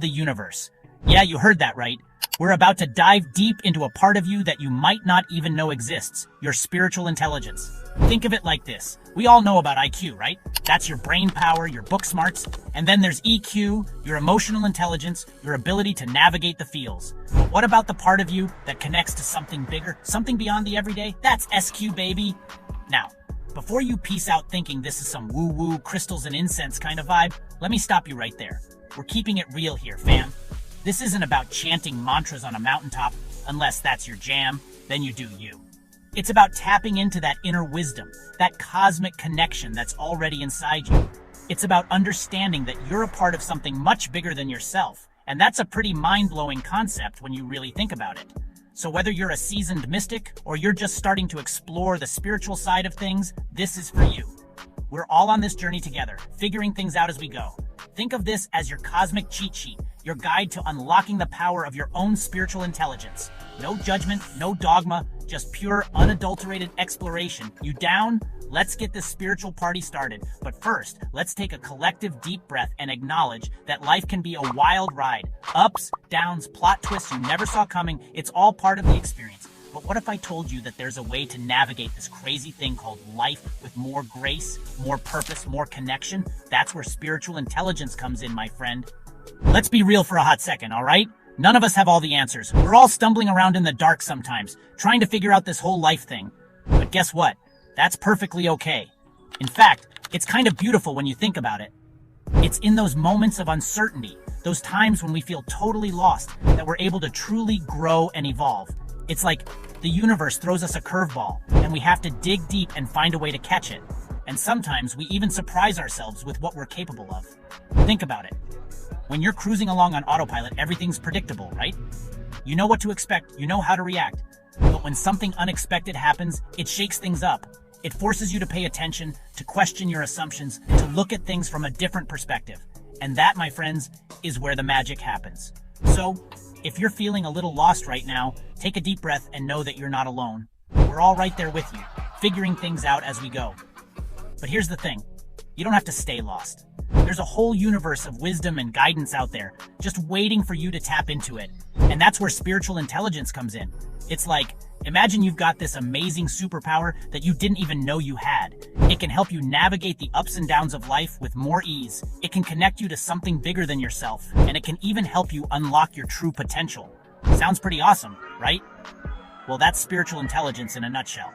the universe. Yeah, you heard that right. We're about to dive deep into a part of you that you might not even know exists, your spiritual intelligence. Think of it like this. We all know about IQ, right? That's your brain power, your book smarts. And then there's EQ, your emotional intelligence, your ability to navigate the feels. But what about the part of you that connects to something bigger, something beyond the everyday? That's SQ, baby. Now, before you peace out thinking this is some woo-woo, crystals and incense kind of vibe, let me stop you right there. We're keeping it real here, fam. This isn't about chanting mantras on a mountaintop, unless that's your jam, then you do you. It's about tapping into that inner wisdom, that cosmic connection that's already inside you. It's about understanding that you're a part of something much bigger than yourself, and that's a pretty mind-blowing concept when you really think about it. So whether you're a seasoned mystic or you're just starting to explore the spiritual side of things, this is for you. We're all on this journey together, figuring things out as we go. Think of this as your cosmic cheat sheet, your guide to unlocking the power of your own spiritual intelligence. No judgment, no dogma, just pure, unadulterated exploration. You down? Let's get this spiritual party started. But first, let's take a collective deep breath and acknowledge that life can be a wild ride. Ups, downs, plot twists you never saw coming. It's all part of the experience. But what if I told you that there's a way to navigate this crazy thing called life with more grace, more purpose, more connection? That's where spiritual intelligence comes in, my friend. Let's be real for a hot second, all right? None of us have all the answers. We're all stumbling around in the dark sometimes, trying to figure out this whole life thing. But guess what? That's perfectly okay. In fact, it's kind of beautiful when you think about it. It's in those moments of uncertainty, those times when we feel totally lost, that we're able to truly grow and evolve. It's like the universe throws us a curveball, and we have to dig deep and find a way to catch it. And sometimes we even surprise ourselves with what we're capable of. Think about it. When you're cruising along on autopilot, everything's predictable, right? You know what to expect, you know how to react. But when something unexpected happens, it shakes things up. It forces you to pay attention, to question your assumptions, to look at things from a different perspective. And that, my friends, is where the magic happens. So, if you're feeling a little lost right now, take a deep breath and know that you're not alone. We're all right there with you, figuring things out as we go. But here's the thing, you don't have to stay lost. There's a whole universe of wisdom and guidance out there, just waiting for you to tap into it. And that's where spiritual intelligence comes in. It's like, imagine you've got this amazing superpower that you didn't even know you had. It can help you navigate the ups and downs of life with more ease. It can connect you to something bigger than yourself, and it can even help you unlock your true potential. Sounds pretty awesome, right? Well, that's spiritual intelligence in a nutshell.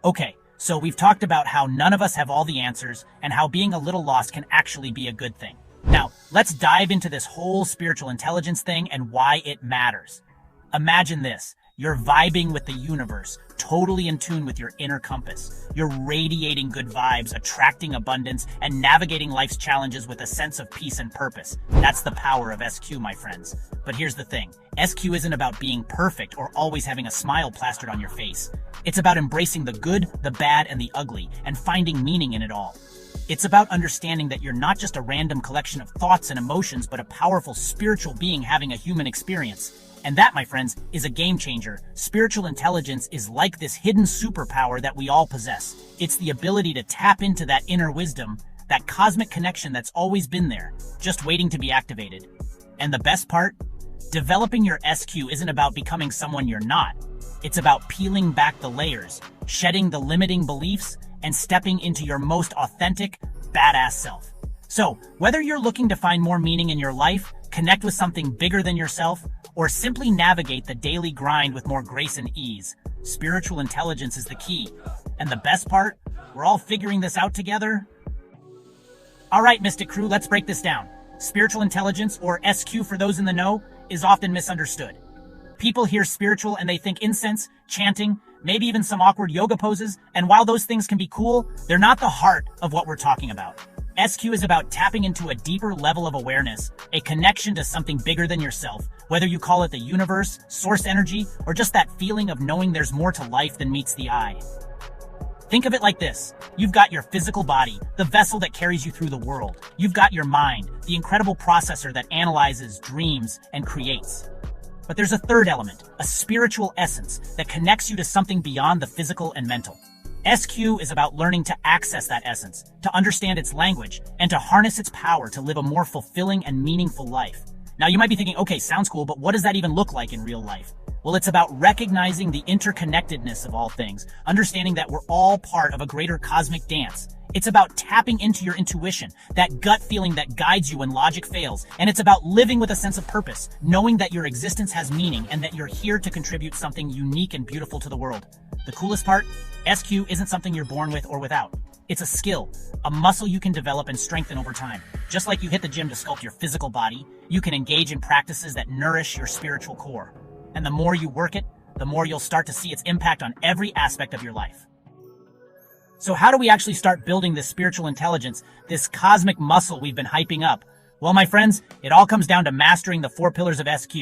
Okay. So we've talked about how none of us have all the answers and how being a little lost can actually be a good thing. Now, let's dive into this whole spiritual intelligence thing and why it matters. Imagine this. You're vibing with the universe, totally in tune with your inner compass. You're radiating good vibes, attracting abundance, and navigating life's challenges with a sense of peace and purpose. That's the power of SQ, my friends. But here's the thing. SQ isn't about being perfect or always having a smile plastered on your face. It's about embracing the good, the bad, and the ugly, and finding meaning in it all. It's about understanding that you're not just a random collection of thoughts and emotions, but a powerful spiritual being having a human experience. And that, my friends, is a game changer. Spiritual intelligence is like this hidden superpower that we all possess. It's the ability to tap into that inner wisdom, that cosmic connection that's always been there, just waiting to be activated. And the best part? Developing your SQ isn't about becoming someone you're not. It's about peeling back the layers, shedding the limiting beliefs, and stepping into your most authentic, badass self. So, whether you're looking to find more meaning in your life, connect with something bigger than yourself, or simply navigate the daily grind with more grace and ease, spiritual intelligence is the key. And the best part? We're all figuring this out together. Alright, Mystic Crew, let's break this down. Spiritual intelligence, or SQ for those in the know, is often misunderstood. People hear spiritual and they think incense, chanting, maybe even some awkward yoga poses, and while those things can be cool, they're not the heart of what we're talking about. SQ is about tapping into a deeper level of awareness, a connection to something bigger than yourself, whether you call it the universe, source energy, or just that feeling of knowing there's more to life than meets the eye. Think of it like this. You've got your physical body, the vessel that carries you through the world. You've got your mind, the incredible processor that analyzes, dreams, and creates. But there's a third element, a spiritual essence that connects you to something beyond the physical and mental. SQ is about learning to access that essence, to understand its language, and to harness its power to live a more fulfilling and meaningful life. Now you might be thinking, okay, sounds cool, but what does that even look like in real life? Well, it's about recognizing the interconnectedness of all things, understanding that we're all part of a greater cosmic dance. It's about tapping into your intuition, that gut feeling that guides you when logic fails. And it's about living with a sense of purpose, knowing that your existence has meaning and that you're here to contribute something unique and beautiful to the world. The coolest part? SQ isn't something you're born with or without. It's a skill, a muscle you can develop and strengthen over time. Just like you hit the gym to sculpt your physical body, you can engage in practices that nourish your spiritual core. And the more you work it, the more you'll start to see its impact on every aspect of your life. So how do we actually start building this spiritual intelligence, this cosmic muscle we've been hyping up? Well, my friends, it all comes down to mastering the 4 pillars of SQ.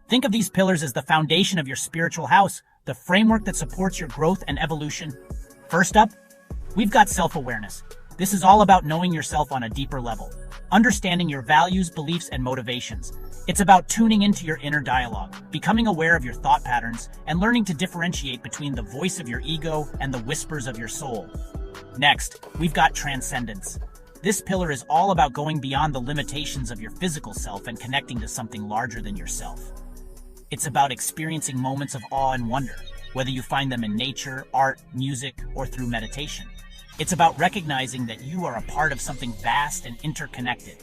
Think of these pillars as the foundation of your spiritual house, the framework that supports your growth and evolution. First up, we've got self-awareness. This is all about knowing yourself on a deeper level, understanding your values, beliefs, and motivations. It's about tuning into your inner dialogue, becoming aware of your thought patterns, and learning to differentiate between the voice of your ego and the whispers of your soul. Next, we've got transcendence. This pillar is all about going beyond the limitations of your physical self and connecting to something larger than yourself. It's about experiencing moments of awe and wonder, whether you find them in nature, art, music, or through meditation. It's about recognizing that you are a part of something vast and interconnected.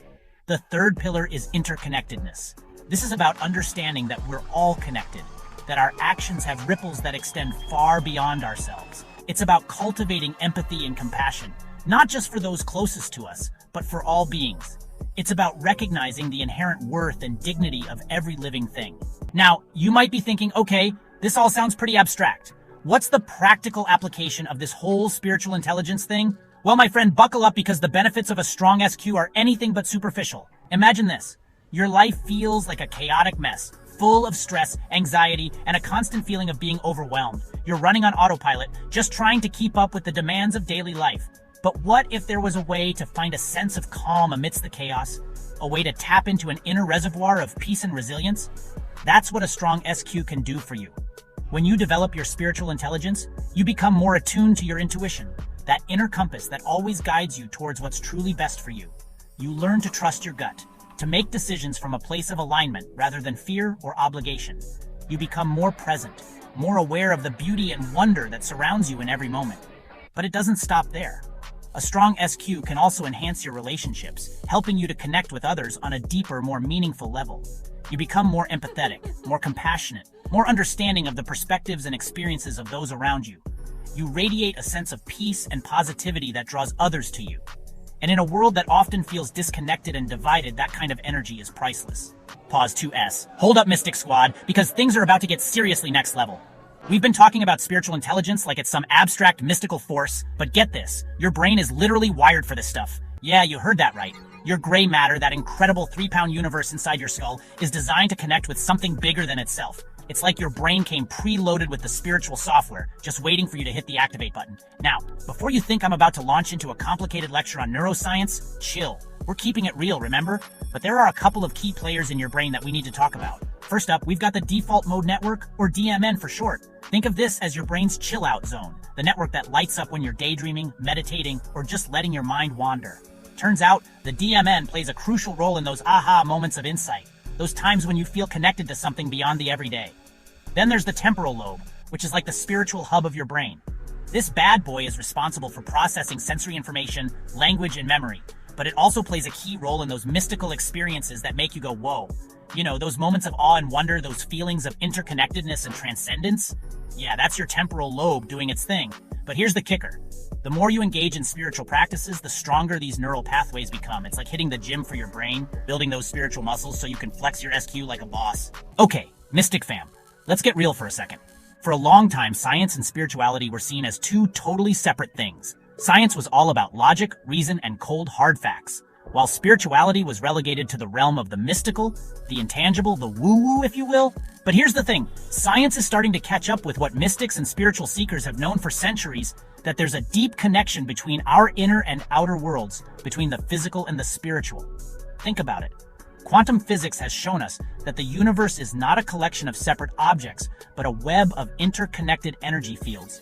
The third pillar is interconnectedness. This is about understanding that we're all connected, that our actions have ripples that extend far beyond ourselves. It's about cultivating empathy and compassion, not just for those closest to us, but for all beings. It's about recognizing the inherent worth and dignity of every living thing. Now, you might be thinking, okay, this all sounds pretty abstract. What's the practical application of this whole spiritual intelligence thing? Well, my friend, buckle up because the benefits of a strong SQ are anything but superficial. Imagine this. Your life feels like a chaotic mess, full of stress, anxiety, and a constant feeling of being overwhelmed. You're running on autopilot, just trying to keep up with the demands of daily life. But what if there was a way to find a sense of calm amidst the chaos? A way to tap into an inner reservoir of peace and resilience? That's what a strong SQ can do for you. When you develop your spiritual intelligence, you become more attuned to your intuition, that inner compass that always guides you towards what's truly best for you. You learn to trust your gut, to make decisions from a place of alignment rather than fear or obligation. You become more present, more aware of the beauty and wonder that surrounds you in every moment. But it doesn't stop there. A strong SQ can also enhance your relationships, helping you to connect with others on a deeper, more meaningful level. You become more empathetic, more compassionate, more understanding of the perspectives and experiences of those around you. You radiate a sense of peace and positivity that draws others to you. And in a world that often feels disconnected and divided, that kind of energy is priceless. Pause 2S. Hold up, Mystic Squad, because things are about to get seriously next level. We've been talking about spiritual intelligence like it's some abstract mystical force, but get this, your brain is literally wired for this stuff. Yeah, you heard that right. Your gray matter, that incredible 3-pound universe inside your skull, is designed to connect with something bigger than itself. It's like your brain came preloaded with the spiritual software, just waiting for you to hit the activate button. Now, before you think I'm about to launch into a complicated lecture on neuroscience, chill. We're keeping it real, remember? But there are a couple of key players in your brain that we need to talk about. First up, we've got the default mode network, or DMN for short. Think of this as your brain's chill out zone, the network that lights up when you're daydreaming, meditating, or just letting your mind wander. Turns out, the DMN plays a crucial role in those aha moments of insight, those times when you feel connected to something beyond the everyday. Then there's the temporal lobe, which is like the spiritual hub of your brain. This bad boy is responsible for processing sensory information, language, and memory, but it also plays a key role in those mystical experiences that make you go, whoa. You know, those moments of awe and wonder, those feelings of interconnectedness and transcendence? Yeah, that's your temporal lobe doing its thing. But here's the kicker. The more you engage in spiritual practices, the stronger these neural pathways become. It's like hitting the gym for your brain, building those spiritual muscles so you can flex your SQ like a boss. Okay, Mystic fam, let's get real for a second. For a long time, science and spirituality were seen as two totally separate things. Science was all about logic, reason, and cold, hard facts, while spirituality was relegated to the realm of the mystical, the intangible, the woo-woo, if you will. But here's the thing, science is starting to catch up with what mystics and spiritual seekers have known for centuries, that there's a deep connection between our inner and outer worlds, between the physical and the spiritual. Think about it. Quantum physics has shown us that the universe is not a collection of separate objects, but a web of interconnected energy fields.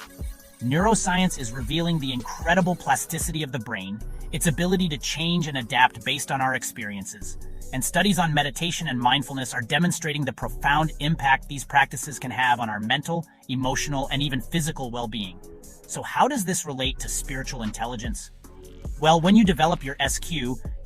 Neuroscience is revealing the incredible plasticity of the brain, its ability to change and adapt based on our experiences. And studies on meditation and mindfulness are demonstrating the profound impact these practices can have on our mental, emotional, and even physical well-being. So how does this relate to spiritual intelligence? Well, when you develop your SQ,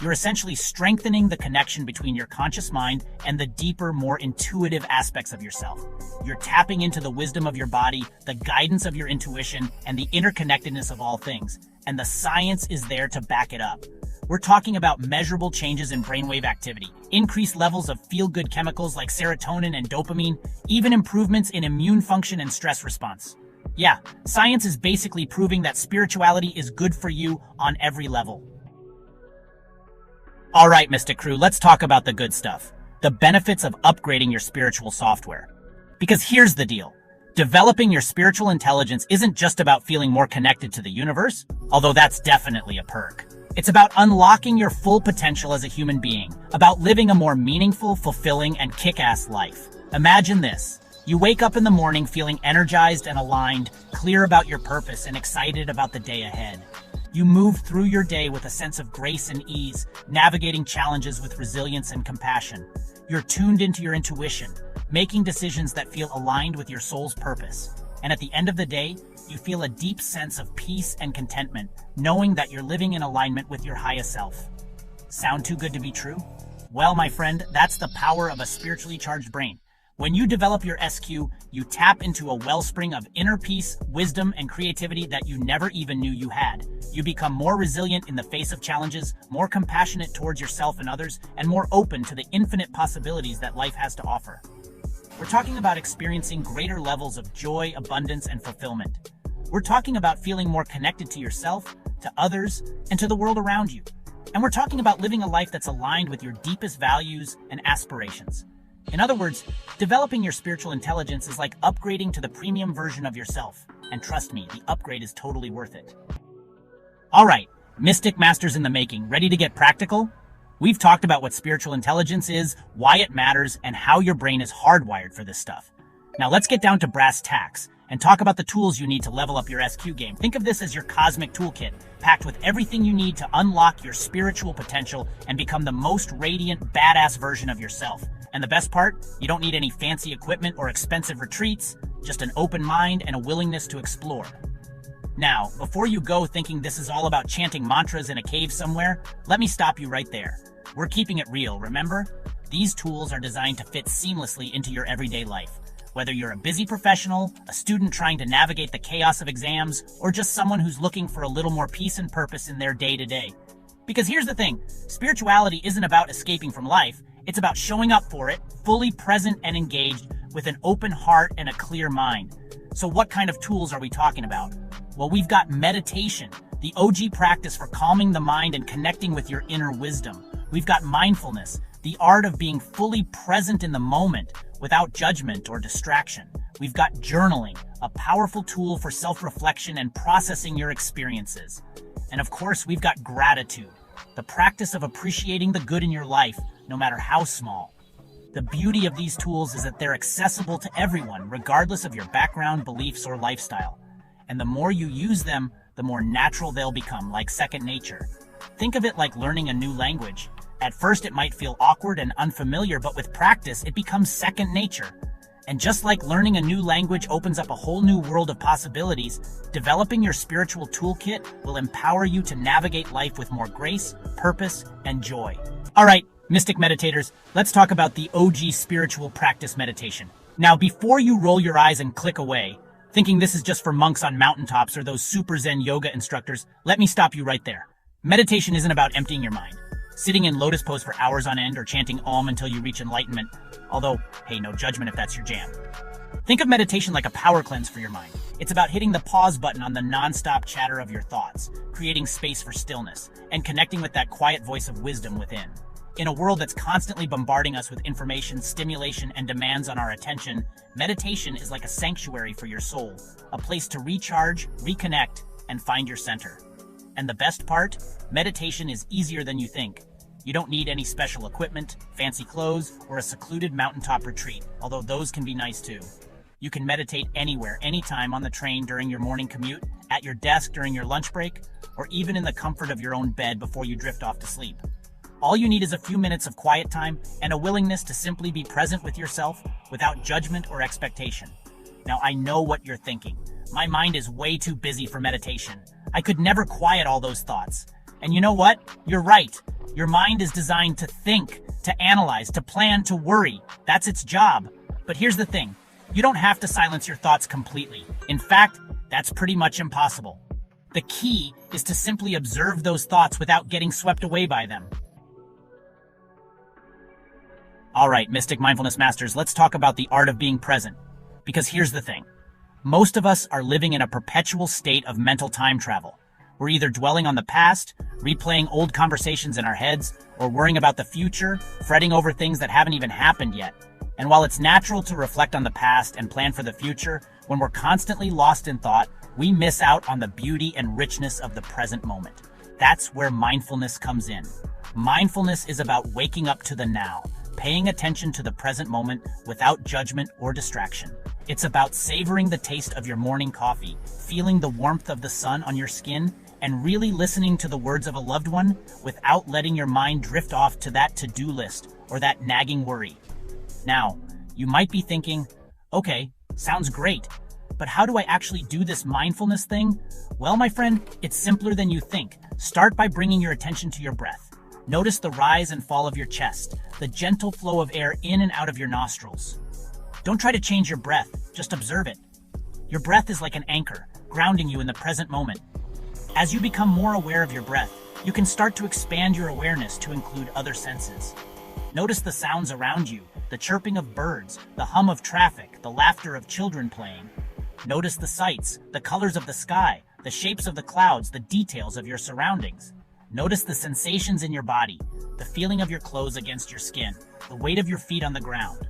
you're essentially strengthening the connection between your conscious mind and the deeper, more intuitive aspects of yourself. You're tapping into the wisdom of your body, the guidance of your intuition, and the interconnectedness of all things. And the science is there to back it up. We're talking about measurable changes in brainwave activity, increased levels of feel-good chemicals like serotonin and dopamine, even improvements in immune function and stress response. Yeah, science is basically proving that spirituality is good for you on every level. All right, Mystic Crew, let's talk about the good stuff. The benefits of upgrading your spiritual software. Because here's the deal. Developing your spiritual intelligence isn't just about feeling more connected to the universe, although that's definitely a perk. It's about unlocking your full potential as a human being, about living a more meaningful, fulfilling, and kick-ass life. Imagine this. You wake up in the morning feeling energized and aligned, clear about your purpose, and excited about the day ahead. You move through your day with a sense of grace and ease, navigating challenges with resilience and compassion. You're tuned into your intuition, making decisions that feel aligned with your soul's purpose. And at the end of the day, you feel a deep sense of peace and contentment, knowing that you're living in alignment with your highest self. Sound too good to be true? Well, my friend, that's the power of a spiritually charged brain. When you develop your SQ, you tap into a wellspring of inner peace, wisdom, and creativity that you never even knew you had. You become more resilient in the face of challenges, more compassionate towards yourself and others, and more open to the infinite possibilities that life has to offer. We're talking about experiencing greater levels of joy, abundance, and fulfillment. We're talking about feeling more connected to yourself, to others, and to the world around you. And we're talking about living a life that's aligned with your deepest values and aspirations. In other words, developing your spiritual intelligence is like upgrading to the premium version of yourself. And trust me, the upgrade is totally worth it. All right, Mystic Masters in the making, ready to get practical? We've talked about what spiritual intelligence is, why it matters, and how your brain is hardwired for this stuff. Now let's get down to brass tacks and talk about the tools you need to level up your SQ game. Think of this as your cosmic toolkit, packed with everything you need to unlock your spiritual potential and become the most radiant, badass version of yourself. And the best part, you don't need any fancy equipment or expensive retreats, just an open mind and a willingness to explore. Now, before you go thinking this is all about chanting mantras in a cave somewhere, let me stop you right there. We're keeping it real, remember? These tools are designed to fit seamlessly into your everyday life. Whether you're a busy professional, a student trying to navigate the chaos of exams, or just someone who's looking for a little more peace and purpose in their day-to-day. Because here's the thing, spirituality isn't about escaping from life, it's about showing up for it, fully present and engaged, with an open heart and a clear mind. So what kind of tools are we talking about? Well, we've got meditation, the OG practice for calming the mind and connecting with your inner wisdom. We've got mindfulness, the art of being fully present in the moment without judgment or distraction. We've got journaling, a powerful tool for self-reflection and processing your experiences. And of course, we've got gratitude, the practice of appreciating the good in your life, no matter how small. The beauty of these tools is that they're accessible to everyone, regardless of your background, beliefs, or lifestyle. And the more you use them, the more natural they'll become, like second nature. Think of it like learning a new language. At first, it might feel awkward and unfamiliar, but with practice, it becomes second nature. And just like learning a new language opens up a whole new world of possibilities, developing your spiritual toolkit will empower you to navigate life with more grace, purpose, and joy. All right, Mystic Meditators, let's talk about the OG spiritual practice meditation. Now, before you roll your eyes and click away, thinking this is just for monks on mountaintops or those super Zen yoga instructors, let me stop you right there. Meditation isn't about emptying your mind, sitting in lotus pose for hours on end, or chanting Om until you reach enlightenment. Although, hey, no judgment if that's your jam. Think of meditation like a power cleanse for your mind. It's about hitting the pause button on the non-stop chatter of your thoughts, creating space for stillness, and connecting with that quiet voice of wisdom within. In a world that's constantly bombarding us with information, stimulation, and demands on our attention, meditation is like a sanctuary for your soul, a place to recharge, reconnect, and find your center. And the best part? Meditation is easier than you think. You don't need any special equipment, fancy clothes, or a secluded mountaintop retreat, although those can be nice too. You can meditate anywhere, anytime on the train during your morning commute, at your desk during your lunch break, or even in the comfort of your own bed before you drift off to sleep. All you need is a few minutes of quiet time and a willingness to simply be present with yourself without judgment or expectation. Now, I know what you're thinking. My mind is way too busy for meditation. I could never quiet all those thoughts. And you know what? You're right. Your mind is designed to think, to analyze, to plan, to worry. That's its job. But here's the thing. You don't have to silence your thoughts completely. In fact, that's pretty much impossible. The key is to simply observe those thoughts without getting swept away by them. All right, Mystic Mindfulness Masters, let's talk about the art of being present. Because here's the thing. Most of us are living in a perpetual state of mental time travel. We're either dwelling on the past, replaying old conversations in our heads, or worrying about the future, fretting over things that haven't even happened yet. And while it's natural to reflect on the past and plan for the future, when we're constantly lost in thought, we miss out on the beauty and richness of the present moment. That's where mindfulness comes in. Mindfulness is about waking up to the now, paying attention to the present moment without judgment or distraction. It's about savoring the taste of your morning coffee, feeling the warmth of the sun on your skin, and really listening to the words of a loved one without letting your mind drift off to that to-do list or that nagging worry. Now, you might be thinking, okay, sounds great, but how do I actually do this mindfulness thing? Well, my friend, it's simpler than you think. Start by bringing your attention to your breath. Notice the rise and fall of your chest, the gentle flow of air in and out of your nostrils. Don't try to change your breath, just observe it. Your breath is like an anchor, grounding you in the present moment. As you become more aware of your breath, you can start to expand your awareness to include other senses. Notice the sounds around you, the chirping of birds, the hum of traffic, the laughter of children playing. Notice the sights, the colors of the sky, the shapes of the clouds, the details of your surroundings. Notice the sensations in your body, the feeling of your clothes against your skin, the weight of your feet on the ground.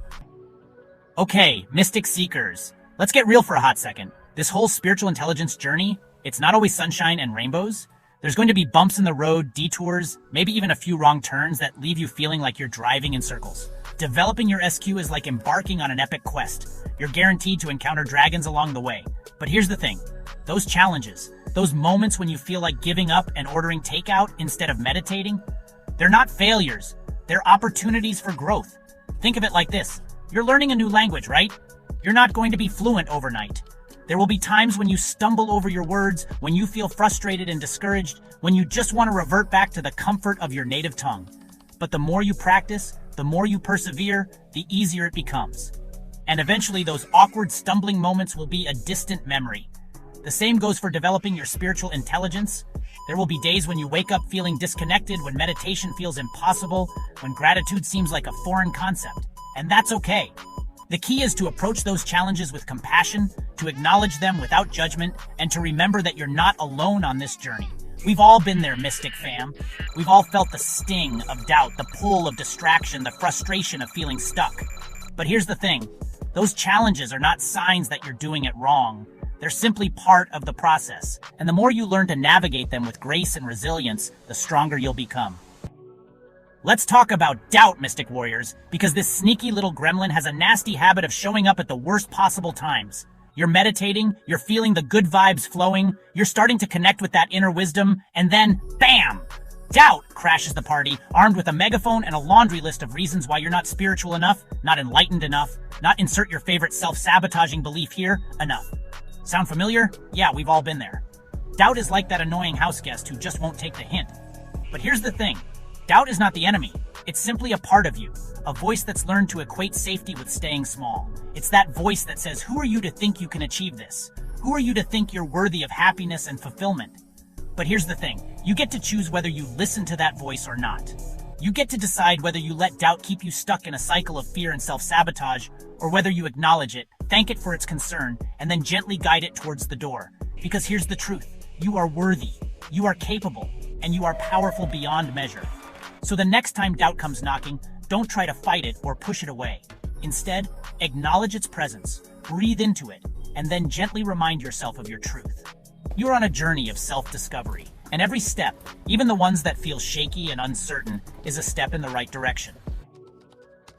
Okay, Mystic Seekers, let's get real for a hot second. This whole spiritual intelligence journey, it's not always sunshine and rainbows. There's going to be bumps in the road, detours, maybe even a few wrong turns that leave you feeling like you're driving in circles. Developing your SQ is like embarking on an epic quest. You're guaranteed to encounter dragons along the way. But here's the thing. Those challenges, those moments when you feel like giving up and ordering takeout instead of meditating, they're not failures. They're opportunities for growth. Think of it like this. You're learning a new language, right? You're not going to be fluent overnight. There will be times when you stumble over your words, when you feel frustrated and discouraged, when you just want to revert back to the comfort of your native tongue. But the more you practice, the more you persevere, the easier it becomes. And eventually those awkward, stumbling moments will be a distant memory. The same goes for developing your spiritual intelligence. There will be days when you wake up feeling disconnected, when meditation feels impossible, when gratitude seems like a foreign concept. And that's okay. The key is to approach those challenges with compassion, to acknowledge them without judgment, and to remember that you're not alone on this journey. We've all been there, Mystic fam. We've all felt the sting of doubt, the pull of distraction, the frustration of feeling stuck. But here's the thing. Those challenges are not signs that you're doing it wrong. They're simply part of the process. And the more you learn to navigate them with grace and resilience, the stronger you'll become. Let's talk about doubt, Mystic Warriors, because this sneaky little gremlin has a nasty habit of showing up at the worst possible times. You're meditating, you're feeling the good vibes flowing, you're starting to connect with that inner wisdom, and then, bam! Doubt crashes the party, armed with a megaphone and a laundry list of reasons why you're not spiritual enough, not enlightened enough, not insert your favorite self-sabotaging belief here, enough. Sound familiar? Yeah, we've all been there. Doubt is like that annoying house guest who just won't take the hint. But here's the thing. Doubt is not the enemy. It's simply a part of you, a voice that's learned to equate safety with staying small. It's that voice that says, who are you to think you can achieve this? Who are you to think you're worthy of happiness and fulfillment? But here's the thing. You get to choose whether you listen to that voice or not. You get to decide whether you let doubt keep you stuck in a cycle of fear and self-sabotage, or whether you acknowledge it, thank it for its concern, and then gently guide it towards the door. Because here's the truth. You are worthy, you are capable, and you are powerful beyond measure. So the next time doubt comes knocking, don't try to fight it or push it away. Instead, acknowledge its presence, breathe into it, and then gently remind yourself of your truth. You're on a journey of self-discovery, and every step, even the ones that feel shaky and uncertain, is a step in the right direction.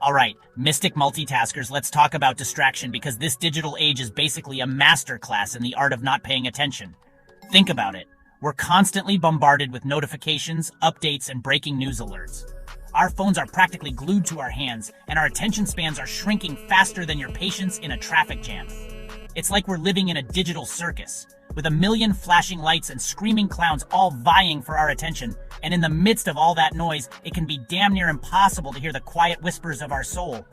Alright, mystic multitaskers, let's talk about distraction because this digital age is basically a masterclass in the art of not paying attention. Think about it. We're constantly bombarded with notifications, updates, and breaking news alerts. Our phones are practically glued to our hands, and our attention spans are shrinking faster than your patience in a traffic jam. It's like we're living in a digital circus, with a million flashing lights and screaming clowns all vying for our attention, and in the midst of all that noise, it can be damn near impossible to hear the quiet whispers of our soul.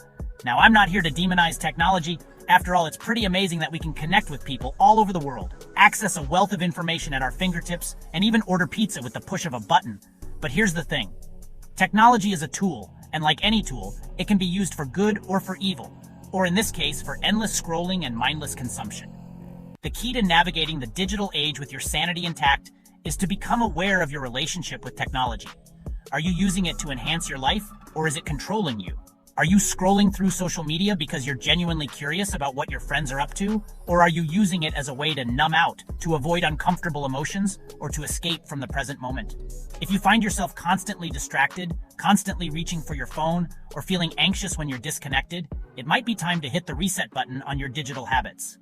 Now, I'm not here to demonize technology. After all, it's pretty amazing that we can connect with people all over the world, access a wealth of information at our fingertips, and even order pizza with the push of a button. But here's the thing. Technology is a tool, and like any tool, it can be used for good or for evil, or in this case, for endless scrolling and mindless consumption. The key to navigating the digital age with your sanity intact is to become aware of your relationship with technology. Are you using it to enhance your life, or is it controlling you? Are you scrolling through social media because you're genuinely curious about what your friends are up to, or are you using it as a way to numb out, to avoid uncomfortable emotions, or to escape from the present moment? If you find yourself constantly distracted, constantly reaching for your phone, or feeling anxious when you're disconnected, it might be time to hit the reset button on your digital habits.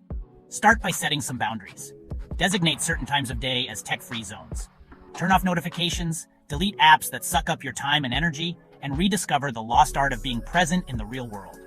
Start by setting some boundaries. Designate certain times of day as tech-free zones. Turn off notifications, delete apps that suck up your time and energy, and rediscover the lost art of being present in the real world.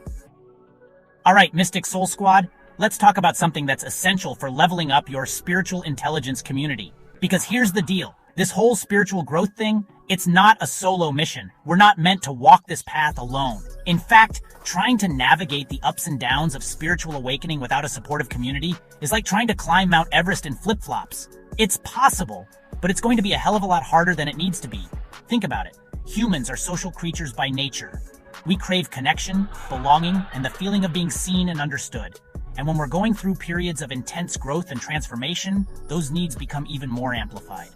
Alright, Mystic Soul Squad, let's talk about something that's essential for leveling up your spiritual intelligence community. Because here's the deal. This whole spiritual growth thing, it's not a solo mission. We're not meant to walk this path alone. In fact, trying to navigate the ups and downs of spiritual awakening without a supportive community is like trying to climb Mount Everest in flip-flops. It's possible, but it's going to be a hell of a lot harder than it needs to be. Think about it. Humans are social creatures by nature. We crave connection, belonging, and the feeling of being seen and understood. And when we're going through periods of intense growth and transformation, those needs become even more amplified.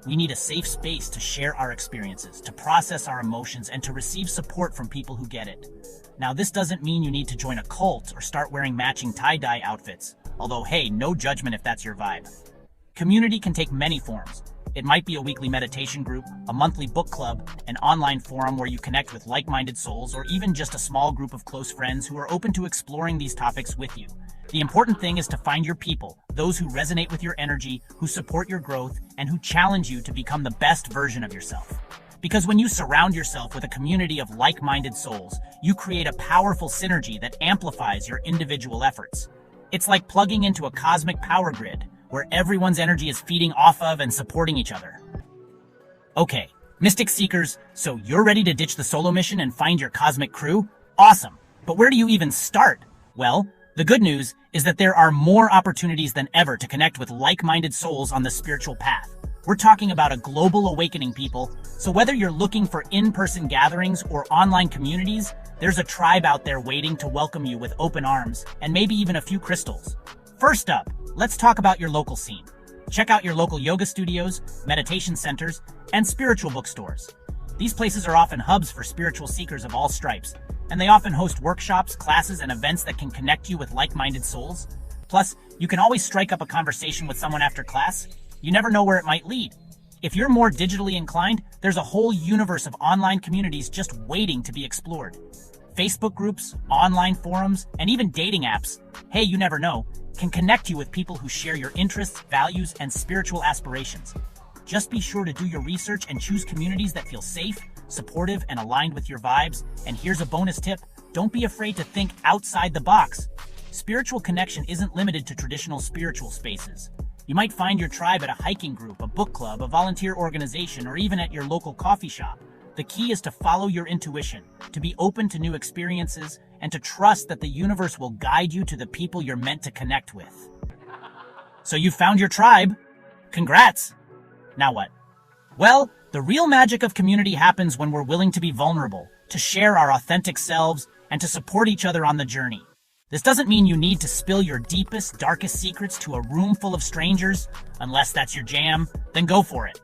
We need a safe space to share our experiences, to process our emotions, and to receive support from people who get it. Now, this doesn't mean you need to join a cult or start wearing matching tie-dye outfits, although hey, no judgment if that's your vibe. Community can take many forms. It might be a weekly meditation group, a monthly book club, an online forum where you connect with like-minded souls, or even just a small group of close friends who are open to exploring these topics with you. The important thing is to find your people, those who resonate with your energy, who support your growth, and who challenge you to become the best version of yourself. Because when you surround yourself with a community of like-minded souls, you create a powerful synergy that amplifies your individual efforts. It's like plugging into a cosmic power grid, where everyone's energy is feeding off of and supporting each other. Okay, Mystic Seekers, so you're ready to ditch the solo mission and find your cosmic crew? Awesome! But where do you even start? Well, the good news is that there are more opportunities than ever to connect with like-minded souls on the spiritual path. We're talking about a global awakening, people, so whether you're looking for in-person gatherings or online communities, there's a tribe out there waiting to welcome you with open arms, and maybe even a few crystals. First up, let's talk about your local scene. Check out your local yoga studios, meditation centers, and spiritual bookstores. These places are often hubs for spiritual seekers of all stripes, and they often host workshops, classes, and events that can connect you with like-minded souls. Plus, you can always strike up a conversation with someone after class. You never know where it might lead. If you're more digitally inclined, there's a whole universe of online communities just waiting to be explored. Facebook groups, online forums, and even dating apps, hey, you never know, can connect you with people who share your interests, values, and spiritual aspirations. Just be sure to do your research and choose communities that feel safe, supportive, and aligned with your vibes. And here's a bonus tip. Don't be afraid to think outside the box. Spiritual connection isn't limited to traditional spiritual spaces. You might find your tribe at a hiking group, a book club, a volunteer organization, or even at your local coffee shop. The key is to follow your intuition, to be open to new experiences, and to trust that the universe will guide you to the people you're meant to connect with. So you found your tribe. Congrats! Now what? Well, the real magic of community happens when we're willing to be vulnerable, to share our authentic selves, and to support each other on the journey. This doesn't mean you need to spill your deepest, darkest secrets to a room full of strangers. Unless that's your jam, then go for it.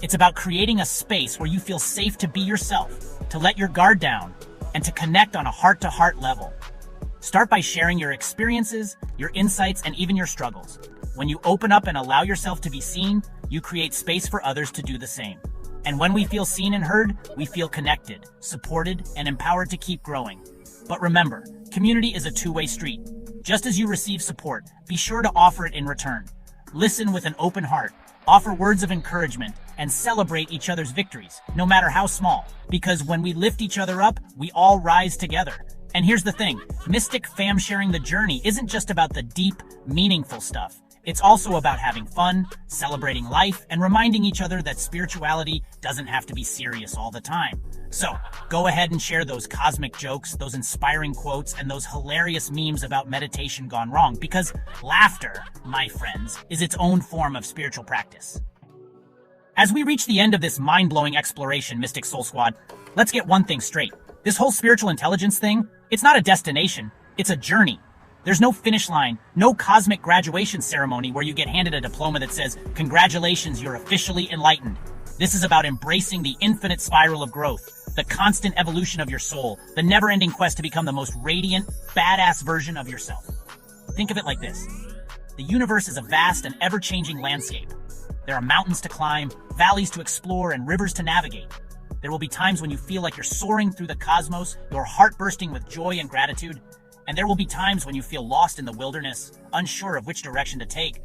It's about creating a space where you feel safe to be yourself, to let your guard down, and to connect on a heart-to-heart level. Start by sharing your experiences, your insights, and even your struggles. When you open up and allow yourself to be seen, you create space for others to do the same. And when we feel seen and heard, we feel connected, supported, and empowered to keep growing. But remember, community is a two-way street. Just as you receive support, be sure to offer it in return. Listen with an open heart, offer words of encouragement, and celebrate each other's victories, no matter how small. Because when we lift each other up, we all rise together. And here's the thing, Mystic Fam sharing the journey isn't just about the deep, meaningful stuff. It's also about having fun, celebrating life, and reminding each other that spirituality doesn't have to be serious all the time. So, go ahead and share those cosmic jokes, those inspiring quotes, and those hilarious memes about meditation gone wrong, because laughter, my friends, is its own form of spiritual practice. As we reach the end of this mind-blowing exploration, Mystic Soul Squad, let's get one thing straight. This whole spiritual intelligence thing, it's not a destination, it's a journey. There's no finish line, no cosmic graduation ceremony where you get handed a diploma that says, "Congratulations, you're officially enlightened." This is about embracing the infinite spiral of growth, the constant evolution of your soul, the never-ending quest to become the most radiant, badass version of yourself. Think of it like this. The universe is a vast and ever-changing landscape. There are mountains to climb, valleys to explore, and rivers to navigate. There will be times when you feel like you're soaring through the cosmos, your heart bursting with joy and gratitude. And there will be times when you feel lost in the wilderness, unsure of which direction to take.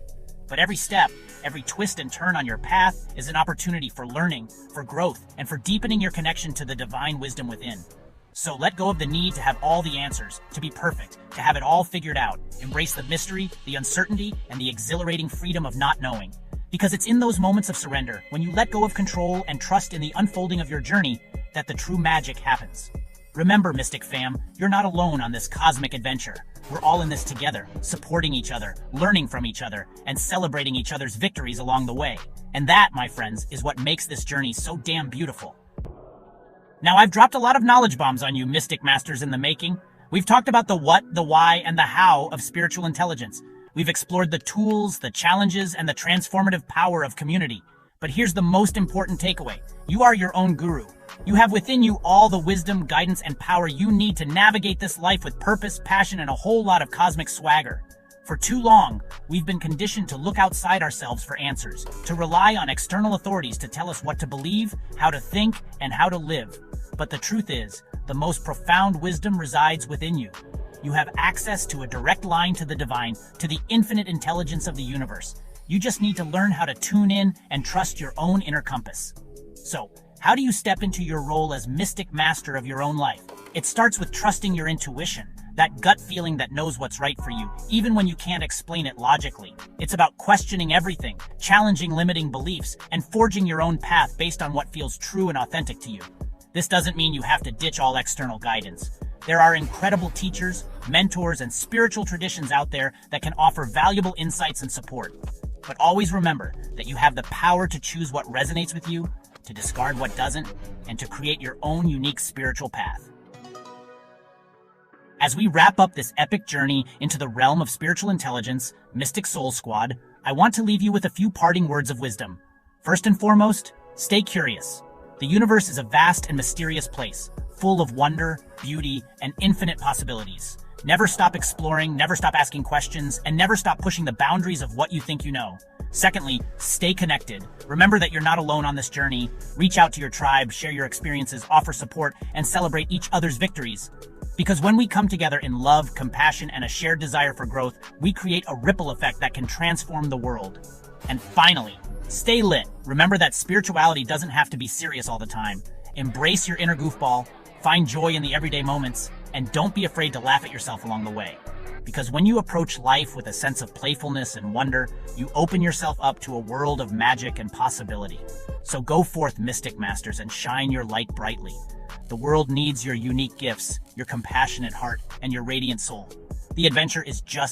But every step, every twist and turn on your path is an opportunity for learning, for growth, and for deepening your connection to the divine wisdom within. So let go of the need to have all the answers, to be perfect, to have it all figured out. Embrace the mystery, the uncertainty, and the exhilarating freedom of not knowing. Because it's in those moments of surrender, when you let go of control and trust in the unfolding of your journey, that the true magic happens. Remember, Mystic Fam, you're not alone on this cosmic adventure. We're all in this together, supporting each other, learning from each other, and celebrating each other's victories along the way. And that, my friends, is what makes this journey so damn beautiful. Now, I've dropped a lot of knowledge bombs on you, Mystic Masters in the making. We've talked about the what, the why, and the how of spiritual intelligence. We've explored the tools, the challenges, and the transformative power of community. But here's the most important takeaway. You are your own guru. You have within you all the wisdom, guidance, and power you need to navigate this life with purpose, passion, and a whole lot of cosmic swagger. For too long, we've been conditioned to look outside ourselves for answers, to rely on external authorities to tell us what to believe, how to think, and how to live. But the truth is, the most profound wisdom resides within you. You have access to a direct line to the divine, to the infinite intelligence of the universe. You just need to learn how to tune in and trust your own inner compass. So, how do you step into your role as mystic master of your own life? It starts with trusting your intuition, that gut feeling that knows what's right for you, even when you can't explain it logically. It's about questioning everything, challenging limiting beliefs, and forging your own path based on what feels true and authentic to you. This doesn't mean you have to ditch all external guidance. There are incredible teachers, mentors, and spiritual traditions out there that can offer valuable insights and support. But always remember that you have the power to choose what resonates with you, to discard what doesn't, and to create your own unique spiritual path. As we wrap up this epic journey into the realm of spiritual intelligence, Mystic Soul Squad, I want to leave you with a few parting words of wisdom. First and foremost, stay curious. The universe is a vast and mysterious place, full of wonder, beauty, and infinite possibilities. Never stop exploring, never stop asking questions, and never stop pushing the boundaries of what you think you know. Secondly, stay connected. Remember that you're not alone on this journey. Reach out to your tribe, share your experiences, offer support, and celebrate each other's victories. Because when we come together in love, compassion, and a shared desire for growth, we create a ripple effect that can transform the world. And finally, stay lit. Remember that spirituality doesn't have to be serious all the time. Embrace your inner goofball, find joy in the everyday moments, and don't be afraid to laugh at yourself along the way. Because when you approach life with a sense of playfulness and wonder, you open yourself up to a world of magic and possibility. So go forth, Mystic Masters, and shine your light brightly. The world needs your unique gifts, your compassionate heart, and your radiant soul. The adventure is just